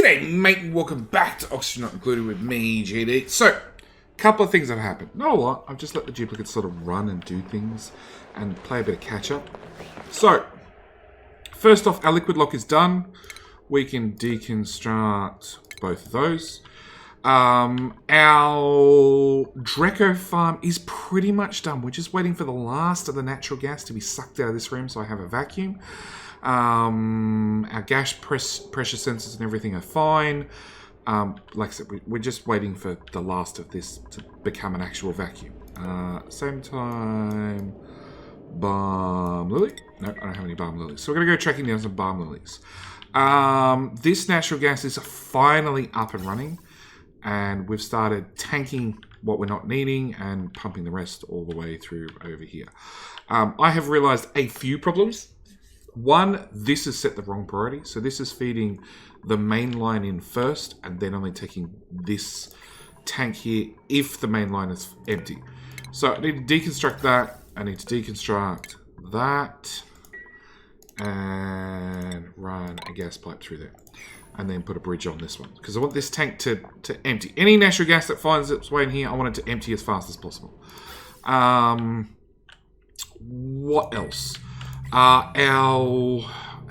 G'day mate, welcome back to Oxygen Not Included with me, GD. So, a couple of things have happened. Not a lot, I've just let the duplicates sort of run and do things and play a bit of catch up. So, first off, our liquid lock is done. We can deconstruct both of those. Our Dreco farm is pretty much done. We're just waiting for the last of the natural gas to be sucked out of this room so I have a vacuum. Our gas pressure sensors and everything are fine. Like I said, we're just waiting for the last of this to become an actual vacuum. Same time, balm lily. No, I don't have any balm lilies. So we're going to go tracking down some balm lilies. This natural gas is finally up and running. And we've started tanking what we're not needing and pumping the rest all the way through over here. I have realized a few problems. One, this is set the wrong priority. So this is feeding the main line in first and then only taking this tank here if the main line is empty. So I need to deconstruct that. I need to deconstruct that and run a gas pipe through there. And then put a bridge on this one. Because I want this tank to empty. Any natural gas that finds its way in here, I want it to empty as fast as possible. What else? I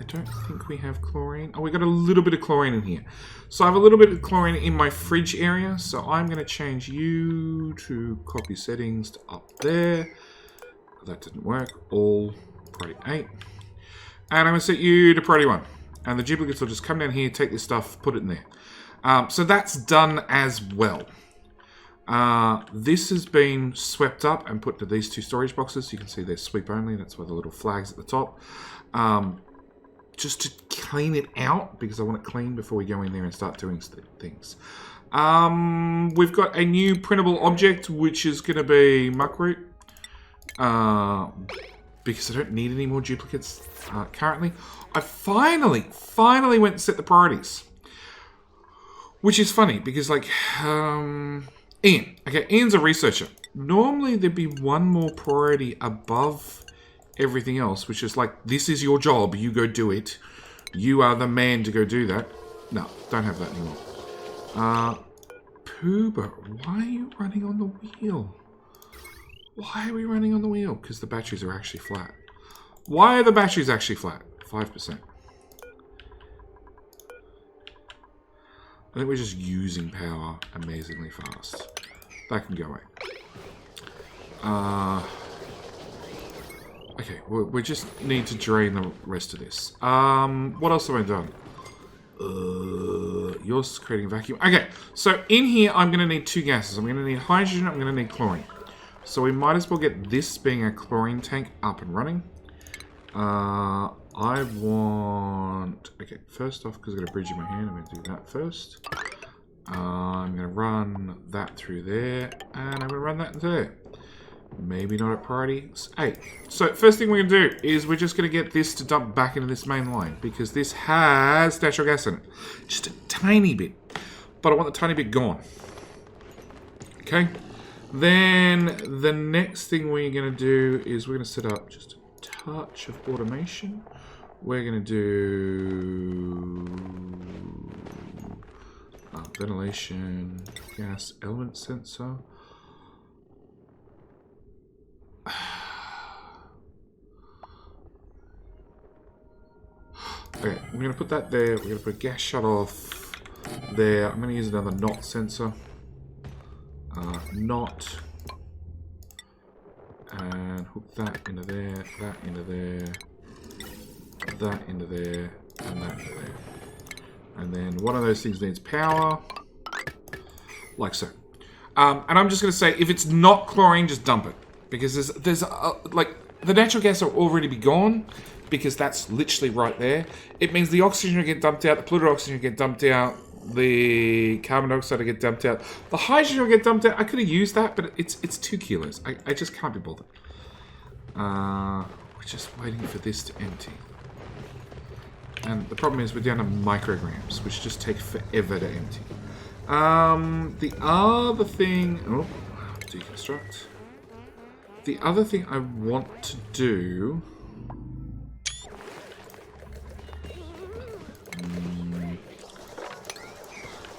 don't think we have chlorine. Oh, we got a little bit of chlorine in here. So I have a little bit of chlorine in my fridge area. So I'm going to change you to copy settings to up there. That didn't work. All priority 8. And I'm going to set you to priority 1. And the duplicates will just come down here, take this stuff, put it in there. So that's done as well. This has been swept up and put to these two storage boxes. You can see they're sweep only. That's why the little flag's at the top. Just to clean it out, because I want it clean before we go in there and start doing things. We've got a new printable object, which is going to be muckroot. Because I don't need any more duplicates currently. I finally went and set the priorities. Which is funny, because like, Ian. Okay, Ian's a researcher. Normally there'd be one more priority above everything else, which is like, this is your job, you go do it. You are the man to go do that. No, don't have that anymore. Pooba, why are you running on the wheel? Why are we running on the wheel? Because the batteries are actually flat. Why are the batteries actually flat? 5%. I think we're just using power amazingly fast. That can go away. Okay, we just need to drain the rest of this. What else have I done? Yours is creating a vacuum. Okay, so in here I'm going to need two gases. I'm going to need hydrogen, I'm going to need chlorine. So we might as well get this being a chlorine tank up and running. I want... Okay, first off, because I've got a bridge in my hand, I'm going to do that first. I'm going to run that through there, and I'm going to run that into there. Maybe not at priority 8. So first thing we're going to do is we're just going to get this to dump back into this main line, because this has natural gas in it. Just a tiny bit. But I want the tiny bit gone. Okay. Then the next thing we're going to do is we're going to set up just a touch of automation. We're going to do ventilation, gas element sensor. Okay, I'm going to put that there. We're going to put a gas shut off there. I'm going to use another NOT sensor. NOT. And hook that into there, that into there, that into there, and that into there. And then one of those things needs power, like so. And I'm just going to say, if it's not chlorine, just dump it. Because there's like, the natural gas will already be gone, because that's literally right there. It means the oxygen will get dumped out, the polluted oxygen will get dumped out, the carbon dioxide will get dumped out, the hydrogen will get dumped out. I could have used that, but it's 2 kilos. I just can't be bothered. We're just waiting for this to empty. And the problem is we're down to micrograms, which just take forever to empty. The other thing... Oh, deconstruct. The other thing I want to do...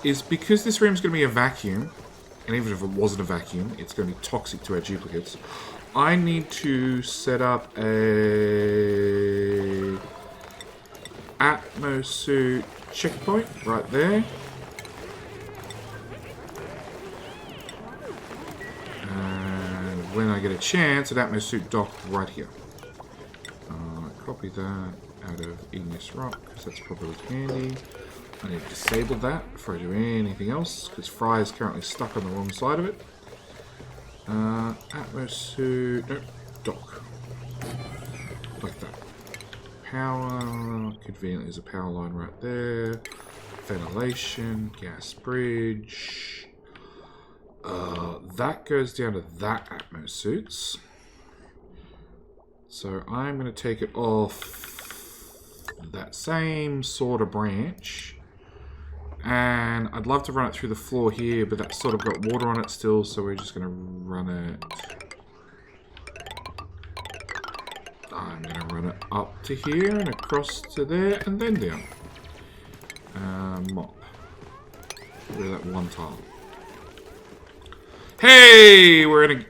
is because this room's going to be a vacuum, and even if it wasn't a vacuum, it's going to be toxic to our duplicates. I need to set up a atmosuit checkpoint right there. And when I get a chance, an atmosuit dock right here. Copy that out of igneous rock, because that's probably handy. I need to disable that before I do anything else, because Fry is currently stuck on the wrong side of it. Atmosuit, no, dock. Like that. Power, conveniently there's a power line right there. Ventilation, gas bridge. That goes down to that atmosuits. So I'm going to take it off that same sort of branch. And I'd love to run it through the floor here, but that's sort of got water on it still, so we're just going to run it. I'm going to run it up to here and across to there and then down. Mop. Get rid of that one tile. Hey, we're in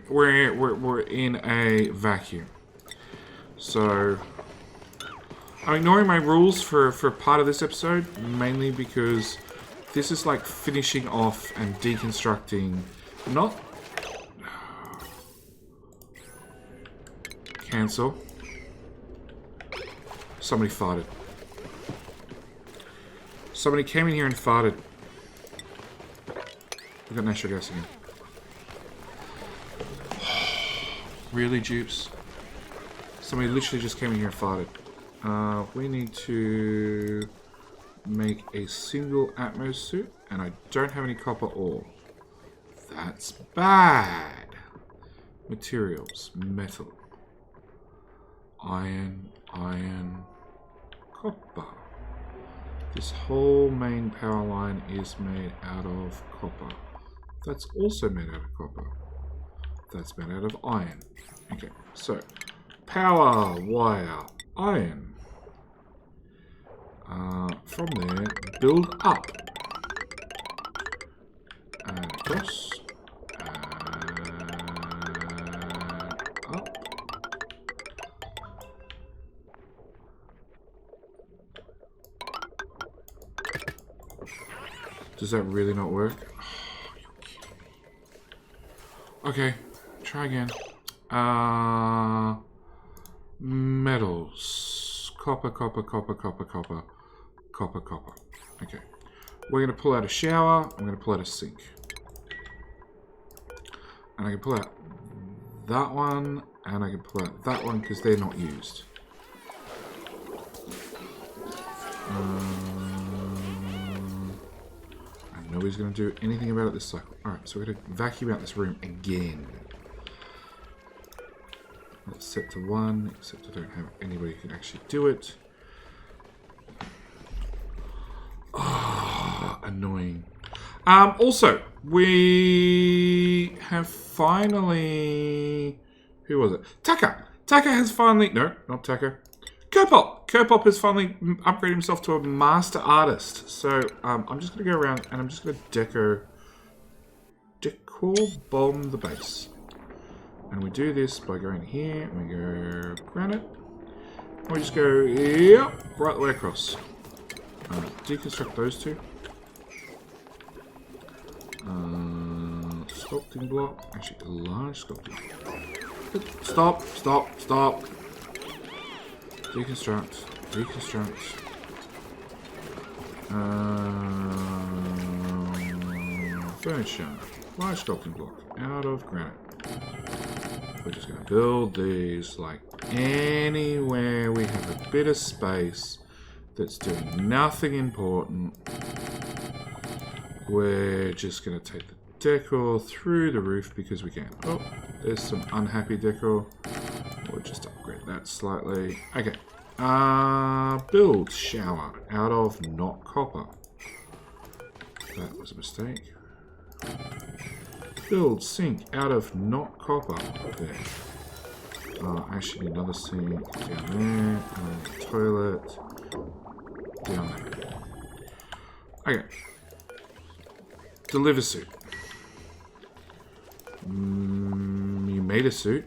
a vacuum. So I'm ignoring my rules for part of this episode, mainly because this is like finishing off and deconstructing, not cancel. Somebody farted. Somebody came in here and farted. We got natural gas again. Really, Dupes? Somebody literally just came in here and farted. We need to make a single atmosuit, and I don't have any copper ore. That's bad. Materials, metal, iron, copper. This whole main power line is made out of copper. That's also made out of copper. That's made out of iron. Okay, so power wire, iron. From there, build up. And across. And up. Does that really not work? Oh, you're kidding me. Okay, try again. Metals. Copper. Okay. We're going to pull out a shower. I'm going to pull out a sink. And I can pull out that one. And I can pull out that one because they're not used. And nobody's going to do anything about it this cycle. Alright, so we're going to vacuum out this room again. That's set to 1, except I don't have anybody who can actually do it. Ah, annoying. Also, we have finally... Who was it? Taka! Taka has finally... No, not Taka. Kerpop! Kerpop has finally upgraded himself to a master artist. So, I'm just going to go around and I'm just going to decor bomb the base. And we do this by going here, and we go granite. And we just go, yep, right the way across. Deconstruct those two. Sculpting block. Actually, a large sculpting block. Stop. Deconstruct. Furniture. Large sculpting block. Out of granite. We're just going to build these like anywhere we have a bit of space that's doing nothing important. We're just going to take the decor through the roof because we can. Oh, there's some unhappy decor. We'll just upgrade that slightly. Okay. Build shower out of not copper. That was a mistake. Build sink out of not copper. There. Actually, another sink down there. Toilet down there. Okay. Deliver suit. You made a suit.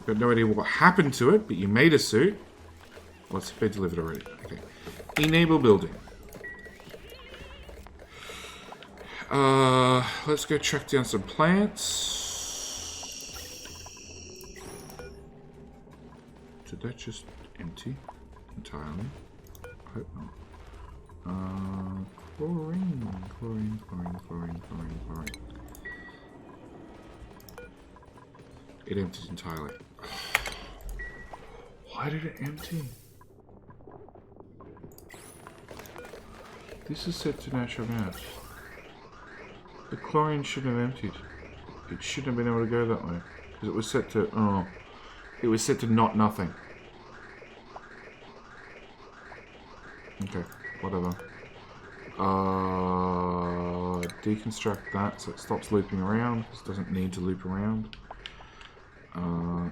Got no idea what happened to it, but you made a suit. Well, it's been delivered already. Okay. Enable building. Let's go track down some plants. Did that just empty entirely? I hope not. Chlorine. It empties entirely. Why did it empty? This is set to natural gas. The chlorine shouldn't have emptied. It shouldn't have been able to go that way. Because it was set to... Oh. It was set to not nothing. Okay. Whatever. Deconstruct that so it stops looping around. It doesn't need to loop around.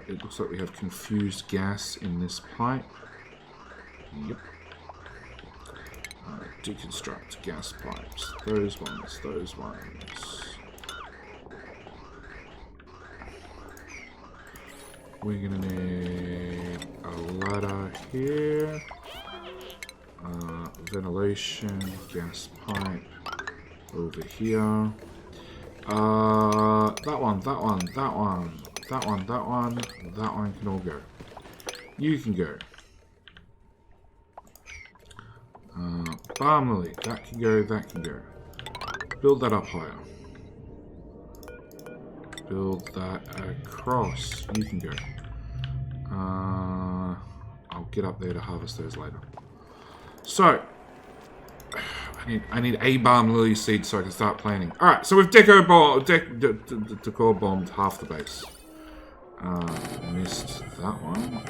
It looks like we have confused gas in this pipe. Yep. Deconstruct gas pipes. Those ones. We're gonna need a ladder here. Ventilation, gas pipe over here. That one can all go. You can go. Balm lily, that can go. Build that up higher. Build that across. You can go. I'll get up there to harvest those later. So, I need a balm lily seed so I can start planting. Alright, so we've decor bombed half the base. Missed that one.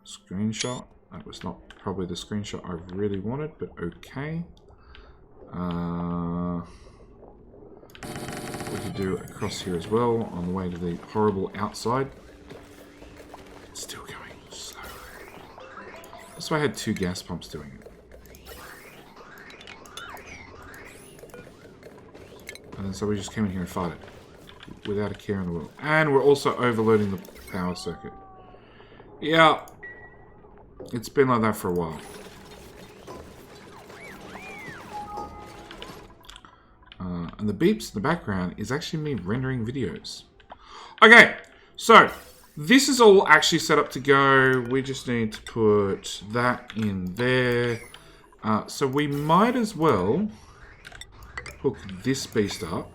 Screenshot. That was not probably the screenshot I really wanted, but okay. We could do across here as well on the way to the horrible outside. It's still going slowly. That's why I had 2 gas pumps doing it. And then so we just came in here and fired it. Without a care in the world. And we're also overloading the power circuit. Yeah. It's been like that for a while. And the beeps in the background is actually me rendering videos. Okay, so this is all actually set up to go. We just need to put that in there. So we might as well hook this beast up.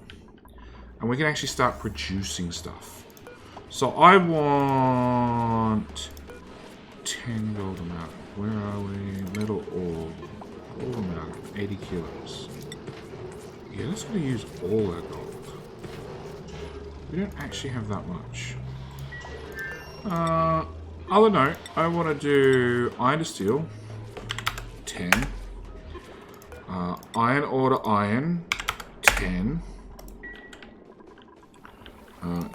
And we can actually start producing stuff. So I want 10 gold amount. Where are we? Metal ore. All amount. 80 kilos. Yeah, that's going to use all our gold. We don't actually have that much. Other note, I want to do iron to steel. 10. Iron ore to iron. 10.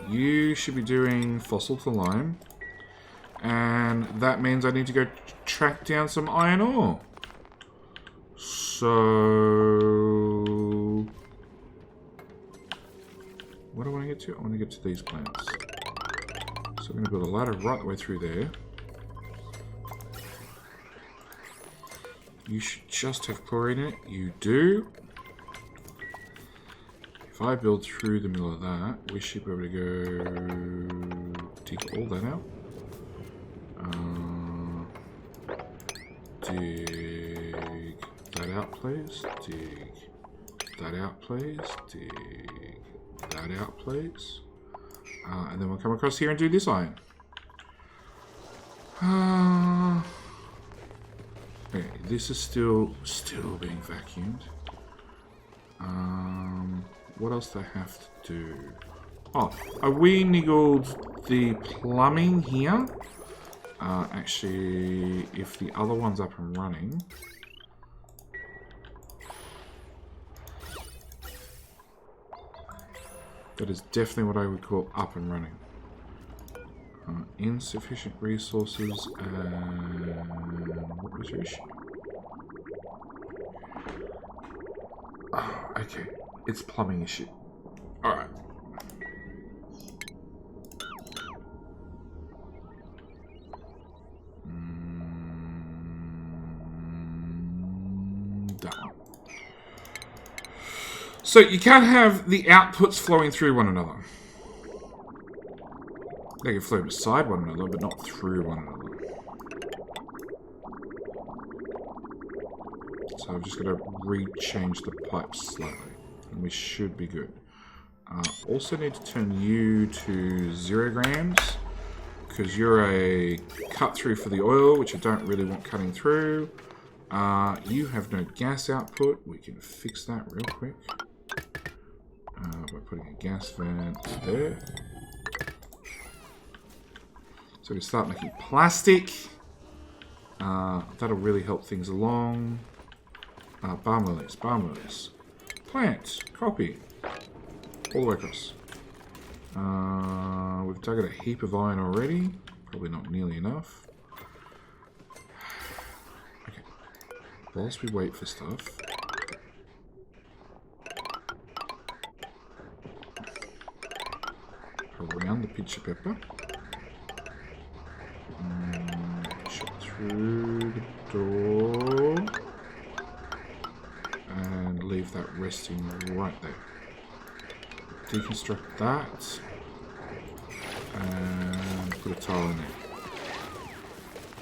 You should be doing fossil to lime. And that means I need to go track down some iron ore. So... what do I want to get to? I want to get to these plants. So I'm going to build a ladder right the way through there. You should just have chlorine in it. You do. If I build through the middle of that, we should be able to go dig all that out. Dig that out, please. Dig that out, please. Dig that out, please. And then we'll come across here and do this iron. Okay, this is still being vacuumed. What else do I have to do? Oh, we niggled the plumbing here. Actually, if the other one's up and running... that is definitely what I would call up and running. Insufficient resources and... what was your issue? Okay, it's plumbing issue. Alright. Done. So you can't have the outputs flowing through one another. They can flow beside one another, but not through one another. So I've just got to re-change the pipes slightly, and we should be good. Also need to turn you to 0 grams, because you're a cut through for the oil, which I don't really want cutting through. You have no gas output. We can fix that real quick by putting a gas vent there. So we start making plastic. That'll really help things along. Balm lilies. Plant, copy. All the way across. We've dug out a heap of iron already. Probably not nearly enough. Okay. Whilst we wait for stuff. Around the picture pepper. Shot through the door. And leave that resting right there. Deconstruct that. And put a tile in there.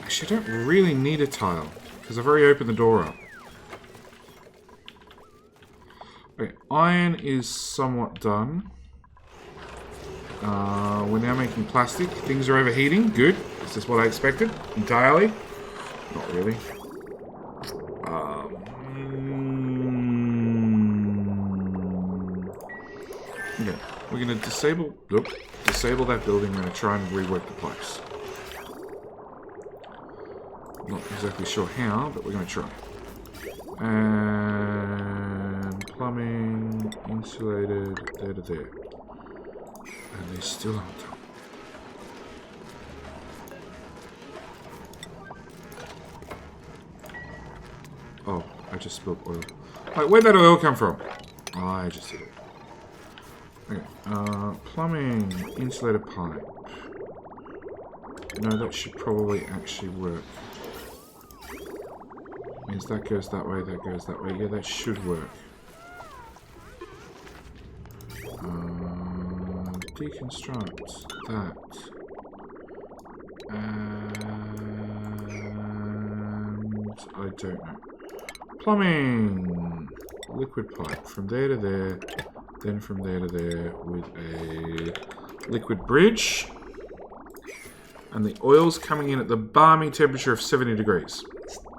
Actually, I don't really need a tile, because I've already opened the door up. Okay, iron is somewhat done. We're now making plastic. Things are overheating. Good. Is this what I expected? Entirely? Not really. Okay. We're going to disable that building. We're going to try and rework the pipes. Not exactly sure how, but we're going to try. And plumbing, insulated, there to there. And they still aren't done. Oh, I just spilled oil. Like, where'd that oil come from? Oh, I just did it. Okay, plumbing, insulated pipe. No, that should probably actually work. Means that goes that way, that goes that way. Yeah, that should work. Deconstruct that. And I don't know. Plumbing! Liquid pipe from there to there, then from there to there with a liquid bridge. And the oil's coming in at the balmy temperature of 70 degrees.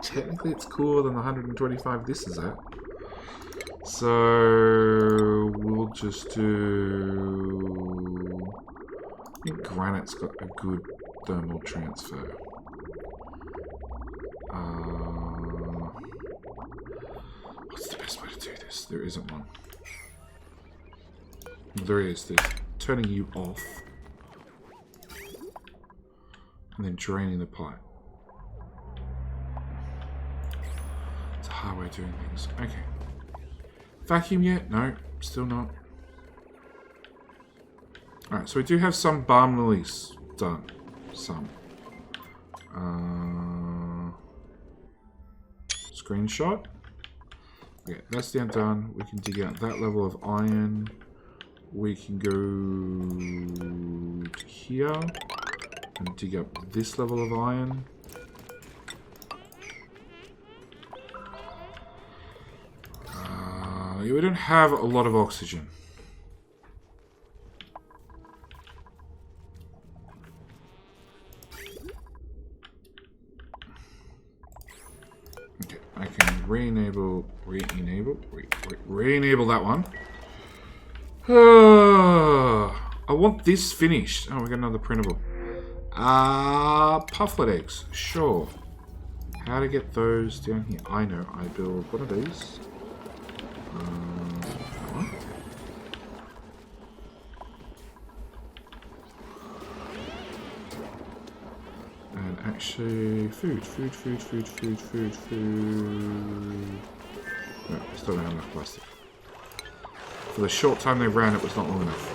Technically it's cooler than the 125 this is at. So we'll just do... I think granite's got a good thermal transfer. What's the best way to do this? There isn't one. There is. There's turning you off. And then draining the pipe. It's a hard way of doing things. Okay. Vacuum yet? No, still not. Alright, so we do have some balm lilies done. Some. Screenshot. Okay, that's now done. We can dig out that level of iron. We can go to here and dig up this level of iron. We don't have a lot of oxygen. Okay, I can re-enable that one. I want this finished. Oh, we got another printable. Pufflet eggs. Sure. How to get those down here? I know. I build one of these. That one. And actually, food. No, still don't have enough plastic. For the short time they ran, it was not long enough.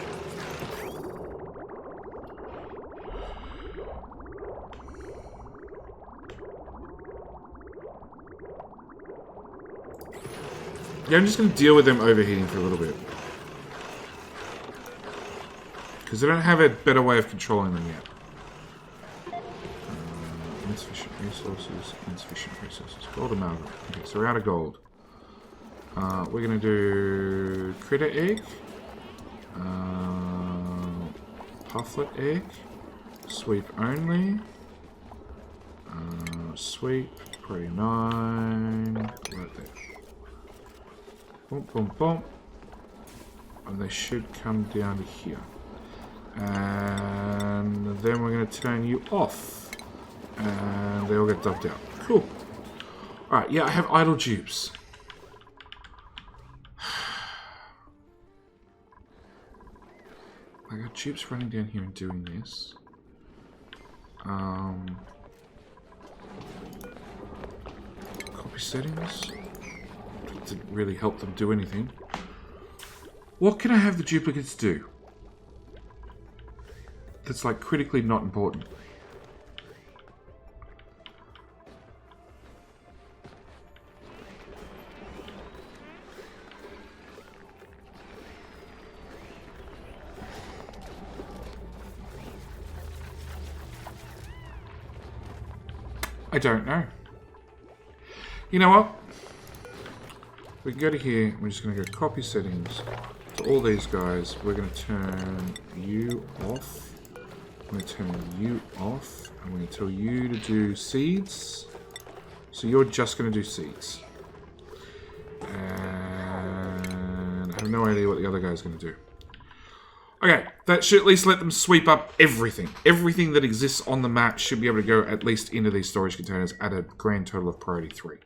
Yeah, I'm just going to deal with them overheating for a little bit. Because I don't have a better way of controlling them yet. Insufficient resources, insufficient resources. Gold amalgam. Okay, so we're out of gold. We're going to do critter egg. Pufflet egg. Sweep only. Sweep. Priority 9. Right there. Boom, boom, boom. And they should come down to here. And then we're going to turn you off. And they all get dumped out. Cool. Alright, yeah, I have idle dupes. I got dupes running down here and doing this. Copy settings. Didn't really help them do anything. What can I have the duplicates do? That's like critically not important. I don't know. You know what? We can go to here. We're just going to go copy settings to all these guys. We're going to turn you off. I'm going to turn you off. I'm going to tell you to do seeds. So you're just going to do seeds. And I have no idea what the other guy's going to do. Okay, that should at least let them sweep up everything. Everything that exists on the map should be able to go at least into these storage containers at a grand total of priority 3.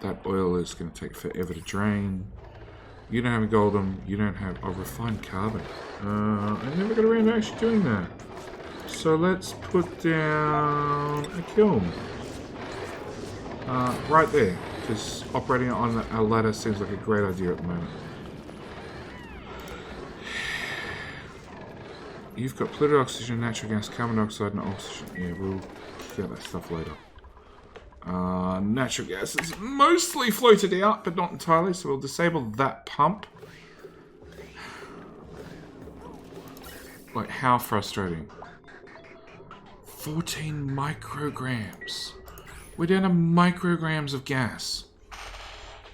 That oil is going to take forever to drain. You don't have a golden. You don't have a refined carbon. I never got around to actually doing that. So let's put down a kiln. Right there. Because operating on a ladder seems like a great idea at the moment. You've got polluted oxygen, natural gas, carbon dioxide, and oxygen. Yeah, we'll get that stuff later. Natural gas is mostly floated out, but not entirely, so we'll disable that pump. Like, how frustrating. 14 micrograms. We're down to micrograms of gas.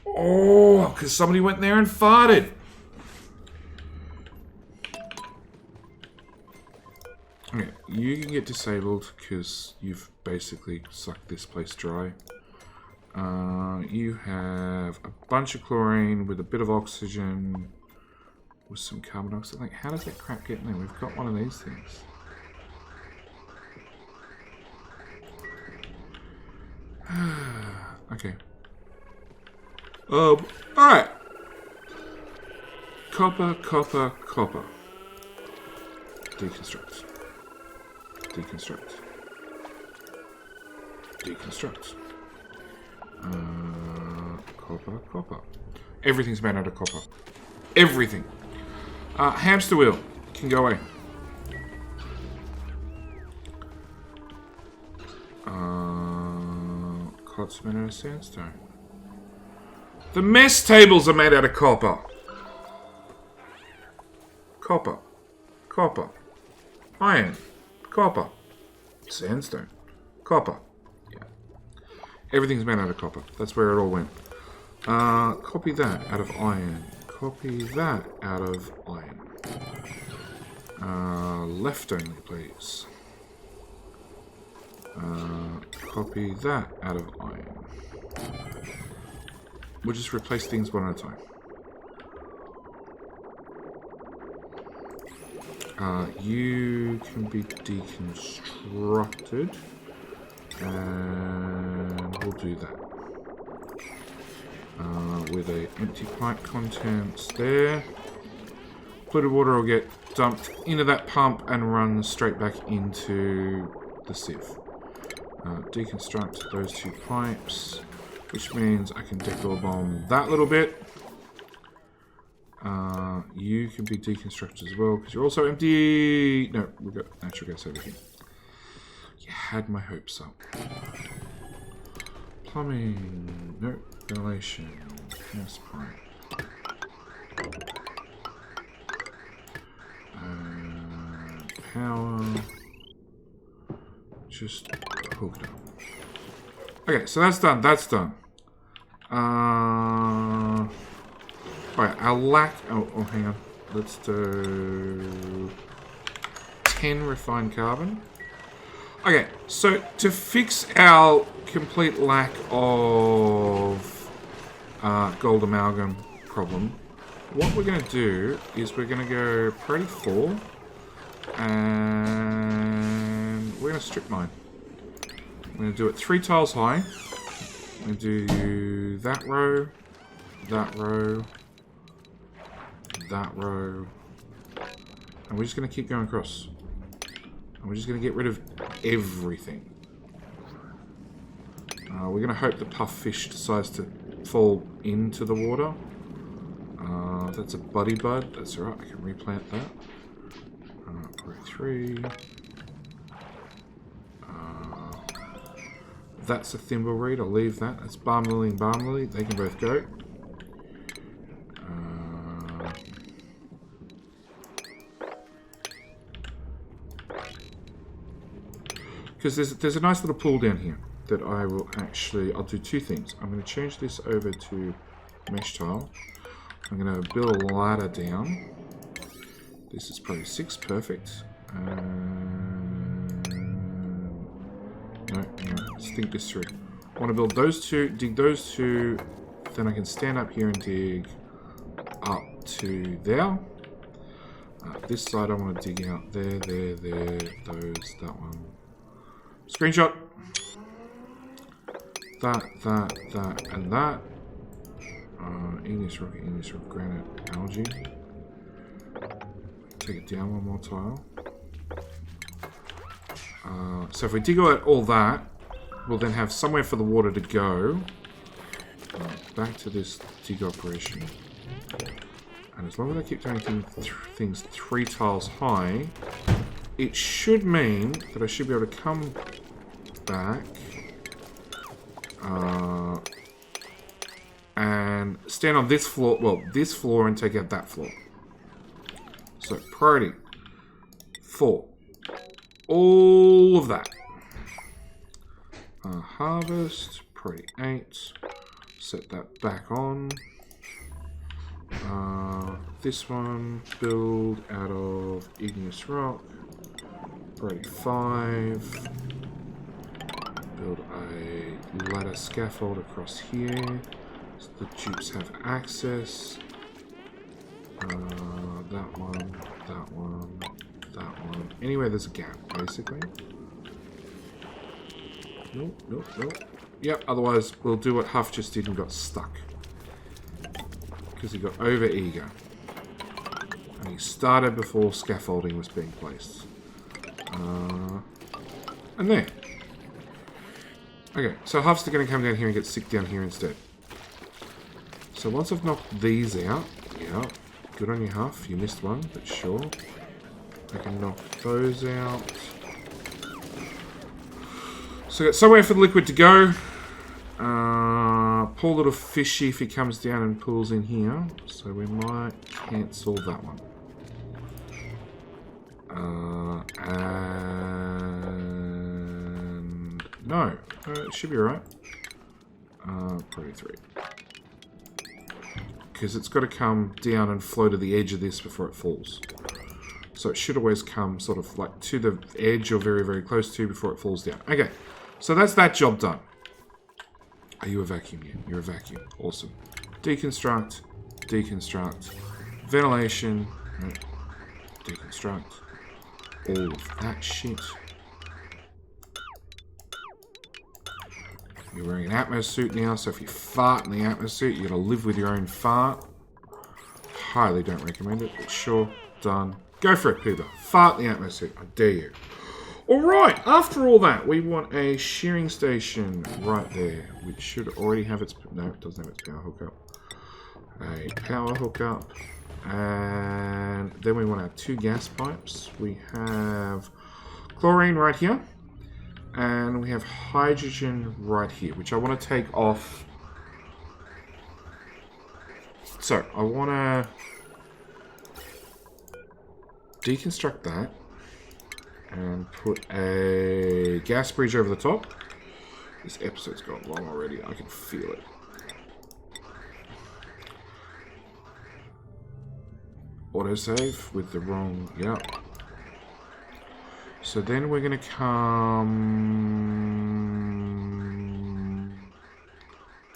Oh, because somebody went there and farted. Okay, you can get disabled because you've basically sucked this place dry. You have a bunch of chlorine with a bit of oxygen with some carbon dioxide. Like, how does that crap get in there? We've got one of these things. Okay. Alright. Copper, copper, copper. Deconstruct. Deconstruct. Deconstruct. Copper, copper. Everything's made out of copper. Everything. Hamster wheel. Can go away. Cots made out of sandstone. The mess tables are made out of copper. Copper. Copper. Iron. Copper. Sandstone. Copper. Yeah. Everything's made out of copper. That's where it all went. Copy that out of iron. Copy that out of iron. Left only, please. Copy that out of iron. We'll just replace things one at a time. You can be deconstructed. And we'll do that. With a empty pipe contents there. Polluted water will get dumped into that pump and run straight back into the sieve. Deconstruct those two pipes. which means I can decor bomb that little bit. You can be deconstructed as well, because you're also empty. No, we've got natural gas over here. You had my hopes up. Plumbing. No. Ventilation. Gas pipe. Power. Just hook it up. Okay, so that's done. That's done. Alright, our lack... Oh, hang on. Let's do 10 refined carbon. Okay, so to fix our complete lack of gold amalgam problem, what we're going to do is we're going to go priority 4 and we're going to strip mine. I'm going to do it 3 tiles high. I'm going to do that row, that row, that row, and we're just going to keep going across. And we're just going to get rid of everything. We're going to hope the puffish decides to fall into the water. That's a buddy bud. That's alright, I can replant that. Probably 3. That's a thimbleweed, I'll leave that. That's balm lily and balm lily. They can both go. Because there's a nice little pool down here that I will actually... I'll do 2 things. I'm going to change this over to mesh tile. I'm going to build a ladder down. This is probably 6. Perfect. No, let's think this through. I want to build those 2, dig those 2, then I can stand up here and dig up to there. This side I want to dig out there, those, that one. Screenshot. That, and that. Igneous rock, granite, algae. Take it down 1 more tile. So if we dig out all that, we'll then have somewhere for the water to go. Back to this dig operation. And as long as I keep doing things 3 tiles high, it should mean that I should be able to come back and stand on this floor, well, this floor, and take out that floor. So, priority 4. All of that. Harvest, priority 8. Set that back on. This one, build out of igneous rock. Priority 5. Build a ladder scaffold across here. So the dupes have access. That one, that one, that one. Anyway, there's a gap, basically. Nope. Yep, otherwise we'll do what Huff just did and got stuck. Because he got over eager. And he started before scaffolding was being placed. And there. Okay, so Huff's going to come down here and get sick down here instead. So once I've knocked these out, yeah, good on you, Huff. You missed one, but sure. I can knock those out. So got somewhere for the liquid to go. Poor little fishy if he comes down and pulls in here. So we might cancel that one. And no, it should be alright. Probably 3. Because it's got to come down and flow to the edge of this before it falls. So it should always come sort of like to the edge or very, very close to before it falls down. Okay, so that's that job done. Are you a vacuum yet? You're a vacuum. Awesome. Deconstruct. Deconstruct. Ventilation. No. Deconstruct. All of that shit. You're wearing an Atmos suit now, so if you fart in the Atmos suit, you gotta live with your own fart. Highly don't recommend it, but sure. Done. Go for it, Pooba. Fart in the Atmos suit. I dare you. Alright, after all that, we want a shearing station right there, which should already have its... No, it doesn't have its power hookup. A power hookup. And then we want our 2 gas pipes. We have chlorine right here. And we have hydrogen right here, which I want to take off. So, I want to deconstruct that and put a gas bridge over the top. This episode's gone long already. I can feel it. Autosave with the wrong... Yep. So then we're going to come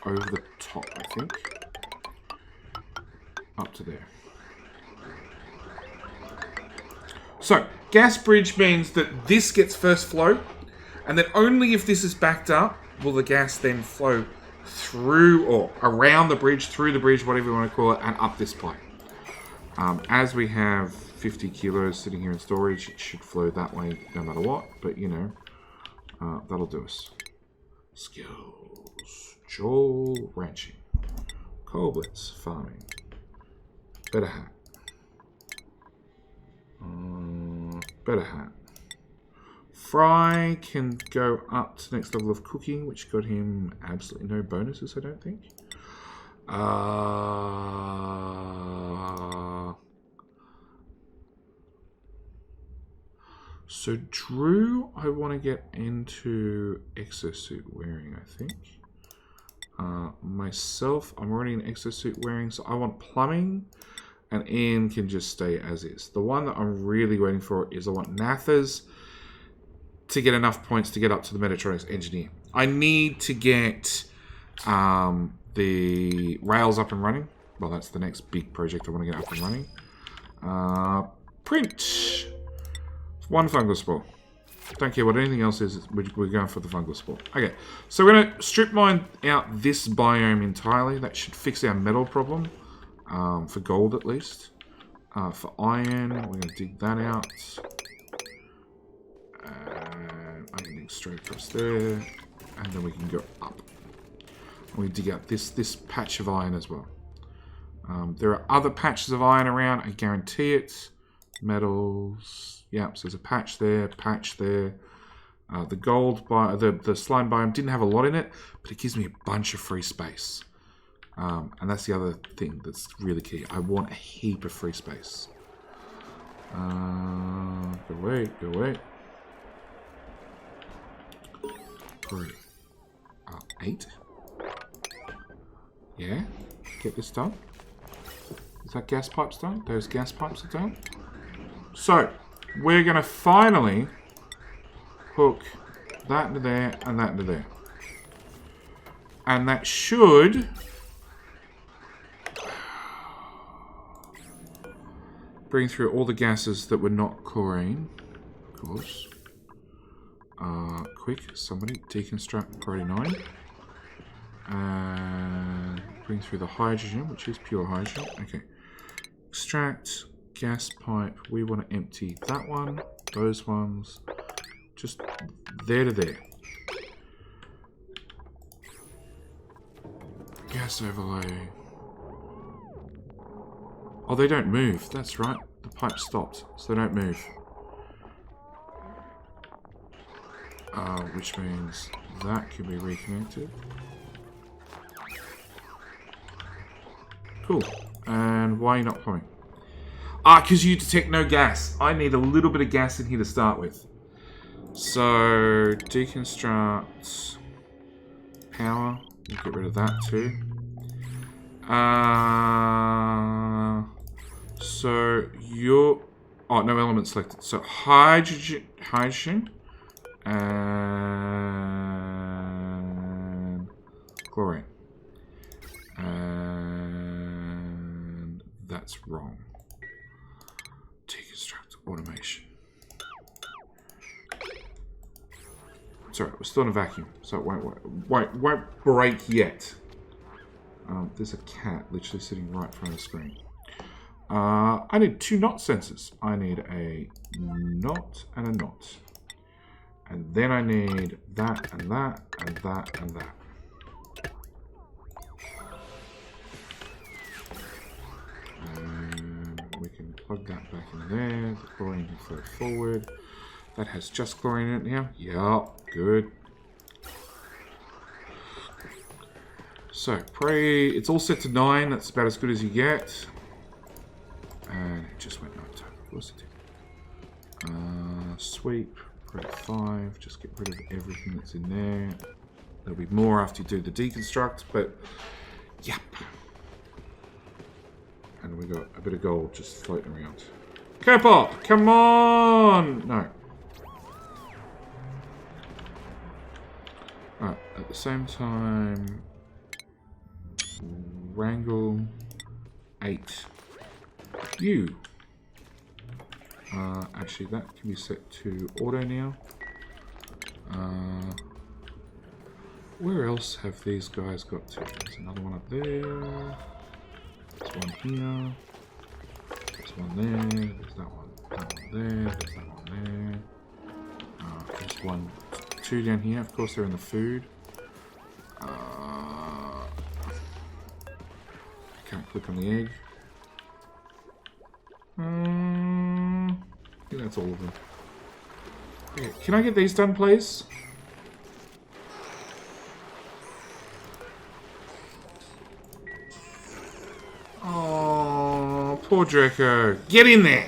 over the top, I think. Up to there. So, gas bridge means that this gets first flow, and then only if this is backed up will the gas then flow through or around the bridge, through the bridge, whatever you want to call it, and up this pipe. As we have 50 kilos sitting here in storage, it should flow that way no matter what, but you know, that'll do us. Skills. Joel ranching. Coblets farming. Better hat. Better hat. Fry can go up to the next level of cooking, which got him absolutely no bonuses, I don't think. So Drew, I want to get into exosuit wearing, I think. Myself, I'm already in exosuit wearing, so I want plumbing, and Ian can just stay as is. The one that I'm really waiting for is I want Nathas to get enough points to get up to the Metatronics engineer. I need to get the rails up and running. Well, that's the next big project I want to get up and running. Print. 1 fungal spore. Don't care what anything else is, we're going for the fungal spore. Okay, so we're going to strip mine out this biome entirely. That should fix our metal problem, for gold at least. For iron, we're going to dig that out. And I'm going to dig straight across there, and then we can go up. And we dig out this patch of iron as well. There are other patches of iron around, I guarantee it. Metals. Yep, so there's a patch there, patch there. The gold, the slime biome didn't have a lot in it, but it gives me a bunch of free space. And that's the other thing that's really key. I want a heap of free space. Go away, go away. 3. 8. Yeah, get this done. Is that gas pipes done? Those gas pipes are done. So, we're going to finally hook that into there and that into there. And that should bring through all the gases that were not chlorine, of course. Quick, somebody deconstruct priority 9. And bring through the hydrogen, which is pure hydrogen. Okay. Extract. Gas pipe, we want to empty that one, those ones, just there to there. Gas overlay. Oh, they don't move, that's right. The pipe stopped, so they don't move. Which means that can be reconnected. Cool. And why are you not plumbing? Because you detect no gas. I need a little bit of gas in here to start with. So, deconstruct power. We'll get rid of that too. So, you're... Oh, no element selected. So, hydrogen and chlorine. And that's wrong. Deconstruct automation. Sorry, we're still in a vacuum, so it won't break yet. There's a cat literally sitting right in front of the screen. I need 2 knot sensors. I need a knot and a knot. And then I need that and that and that and that. And we can plug that back in there. The chlorine can flow forward. That has just chlorine in it now. Yeah, good. So, pray. It's all set to 9. That's about as good as you get. And it just went nighttime. Of course it did. Sweep. Pray 5. Just get rid of everything that's in there. There'll be more after you do the deconstruct, but yep. And we got a bit of gold just floating around. K-pop, come on! No. Alright, at the same time, wrangle 8. You. Actually, that can be set to auto now. Where else have these guys got to? There's another one up there. There's one here. There's one there. There's that one. That one there. There's that one there. There's one, 2 down here. Of course, they're in the food. I can't click on the egg. I think that's all of them. Okay, can I get these done, please? Oh, poor Draco. Get in there!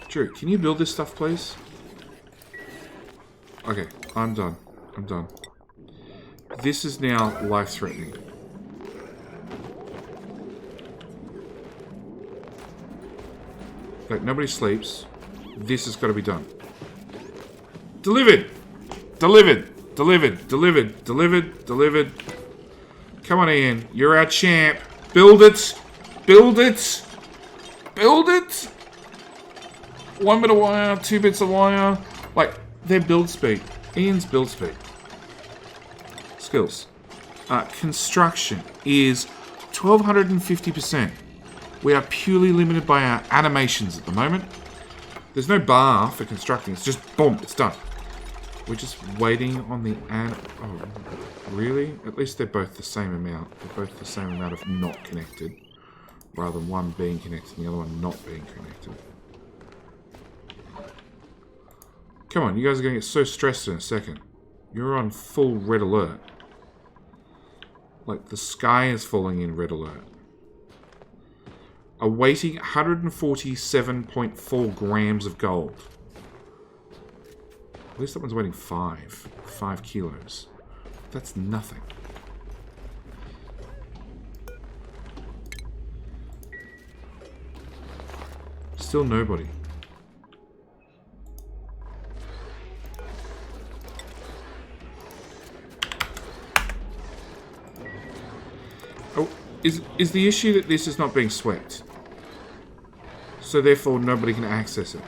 Drew, can you build this stuff, please? Okay, I'm done. I'm done. This is now life-threatening. Like, nobody sleeps. This has got to be done. Delivered! Delivered! Delivered! Delivered! Delivered! Delivered! Come on, Ian. You're our champ. Build it! Build it! Build it! 1 bit of wire, 2 bits of wire. Like, their build speed. Ian's build speed. Skills. Construction is 1250%. We are purely limited by our animations at the moment. There's no bar for constructing. It's just boom, it's done. We're just waiting on the oh, really? At least they're both the same amount. They're both the same amount of not connected, rather than one being connected and the other one not being connected. Come on, you guys are going to get so stressed in a second. You're on full red alert. Like, the sky is falling in red alert. Awaiting 147.4 grams of gold. At least that one's waiting 5 kilos. That's nothing. Still nobody. Oh, is the issue that this is not being swept? So therefore nobody can access it.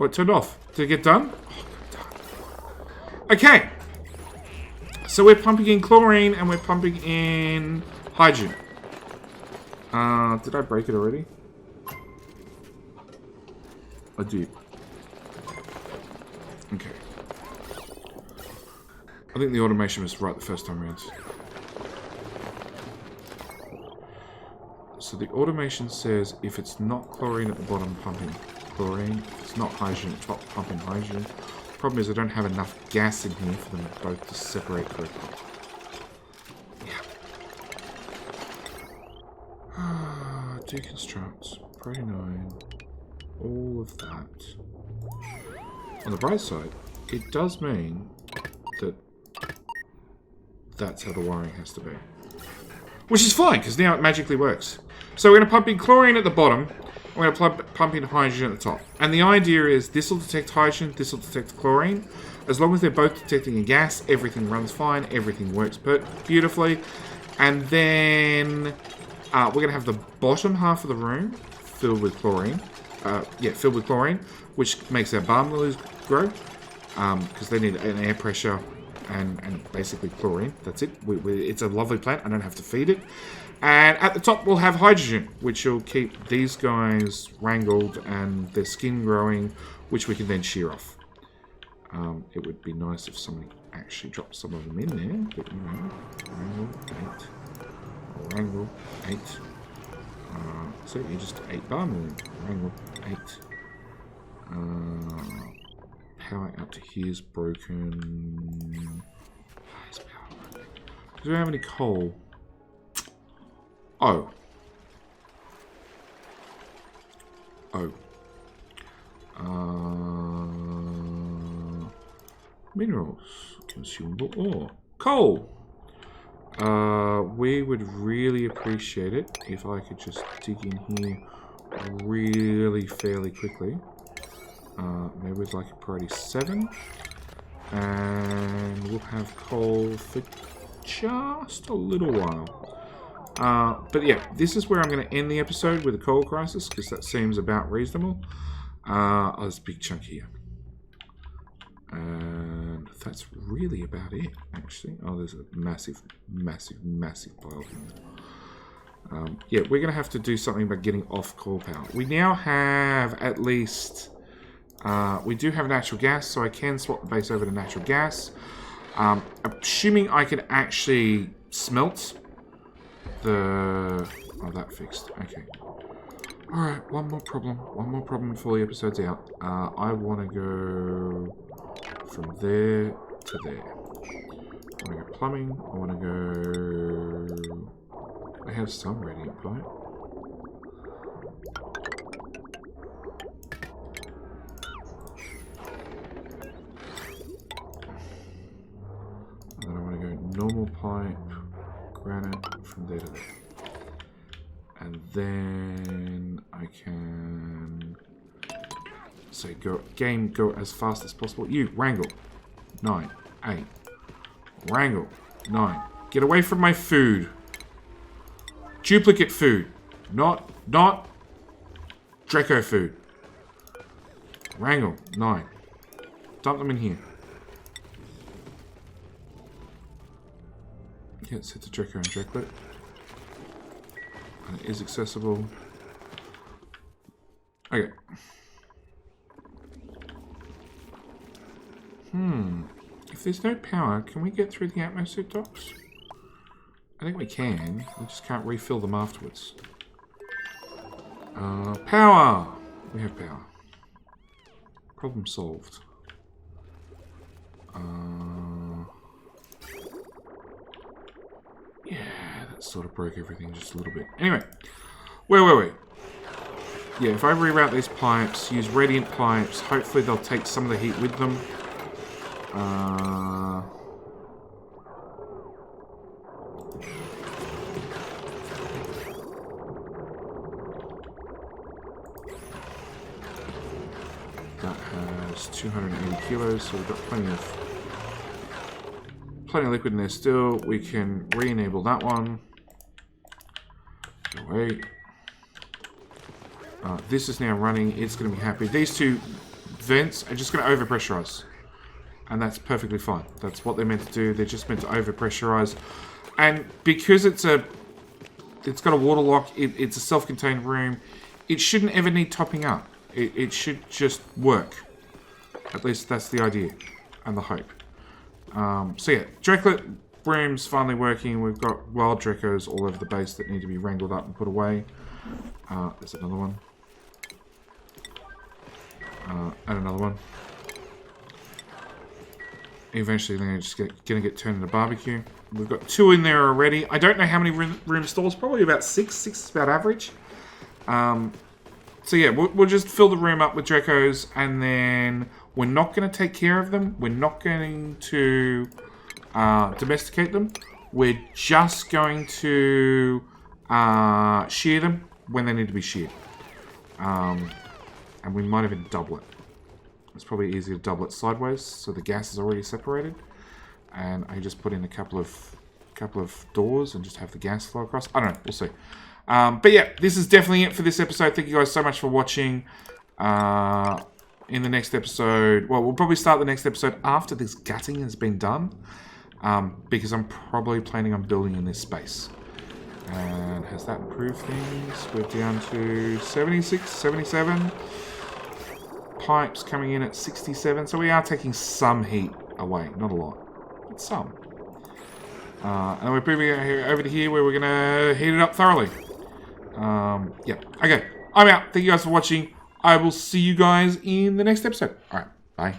Oh, it turned off. Did it get done? Oh, okay. So we're pumping in chlorine and we're pumping in hydrogen. Did I break it already? I did. Okay. I think the automation was right the first time around. So the automation says if it's not chlorine at the bottom, pumping chlorine. If it's not hydrogen at the top, pumping hydrogen. The problem is I don't have enough gas in here for them both to separate correctly. Yeah. Deconstruct. Pray 9. All of that. On the bright side, it does mean that that's how the wiring has to be. Which is fine, because now it magically works. So we're going to pump in chlorine at the bottom. We're going to pump in hydrogen at the top. And the idea is this will detect hydrogen, this will detect chlorine. As long as they're both detecting a gas, everything runs fine, everything works beautifully. And then we're going to have the bottom half of the room filled with chlorine. Filled with chlorine, which makes our balm lilies grow. Because they need an air pressure and basically chlorine. That's it. It's a lovely plant. I don't have to feed it. And at the top, we'll have hydrogen, which will keep these guys wrangled and their skin growing, which we can then shear off. It would be nice if somebody actually dropped some of them in there, but you know, wrangle 8. So you just 8 bar moon, wrangle 8. Power out to here is broken. Where's power? Do we have any coal? Oh. Minerals. Consumable ore. Coal! We would really appreciate it if I could just dig in here really fairly quickly. Maybe with like a priority 7. And we'll have coal for just a little while. But yeah, this is where I'm going to end the episode with a coal crisis, because that seems about reasonable. Oh, there's a big chunk here. And that's really about it, actually. Oh, there's a massive, massive, massive pile here. Yeah, we're going to have to do something about getting off coal power. We now have at least... we do have natural gas, so I can swap the base over to natural gas. Assuming I can actually smelt the... Oh, that fixed. Okay. Alright, one more problem before the episode's out. I want to go from there to there. I want to go plumbing. I want to go... I have some radiant pipe. And then I want to go normal pipe, granite, from there to there. And then I can say go as fast as possible. You wrangle 9, 8. Wrangle 9. Get away from my food. Duplicate food. Not Draco food. Wrangle 9. Dump them in here. Yeah, set to Draco and Draclet. And it is accessible. Okay. If there's no power, can we get through the atmosphere docks? I think we can. We just can't refill them afterwards. Power! We have power. Problem solved. Yeah, that sort of broke everything just a little bit. Anyway, where were we? Yeah, if I reroute these pipes, use radiant pipes, hopefully they'll take some of the heat with them. That has 280 kilos, so we've got plenty of liquid in there still. We can re-enable that one. Wait. This is now running. It's going to be happy. These two vents are just going to overpressurize. And that's perfectly fine. That's what they're meant to do. They're just meant to overpressurize. And because it's got a water lock, it's a self-contained room, it shouldn't ever need topping up. It should just work. At least that's the idea and the hope. So yeah, Draclet room's finally working. We've got wild Dracos all over the base that need to be wrangled up and put away. There's another one. And another one. Eventually they're just going to get turned into barbecue. We've got 2 in there already. I don't know how many room stalls. Probably about 6. 6 is about average. So yeah, we'll just fill the room up with Dracos, and then we're not going to take care of them. We're not going to domesticate them. We're just going to shear them when they need to be sheared. And we might even double it. It's probably easier to double it sideways, so the gas is already separated. And I just put in a couple of doors and just have the gas flow across. I don't know, we'll see. But yeah, this is definitely it for this episode. Thank you guys so much for watching. in the next episode. Well, we'll probably start the next episode after this gutting has been done. Because I'm probably planning on building in this space. And has that improved things? We're down to 76, 77. Pipes coming in at 67. So we are taking some heat away. Not a lot, but some. And we're moving over to here where we're going to heat it up thoroughly. Yeah. Okay. I'm out. Thank you guys for watching. I will see you guys in the next episode. Alright. Bye.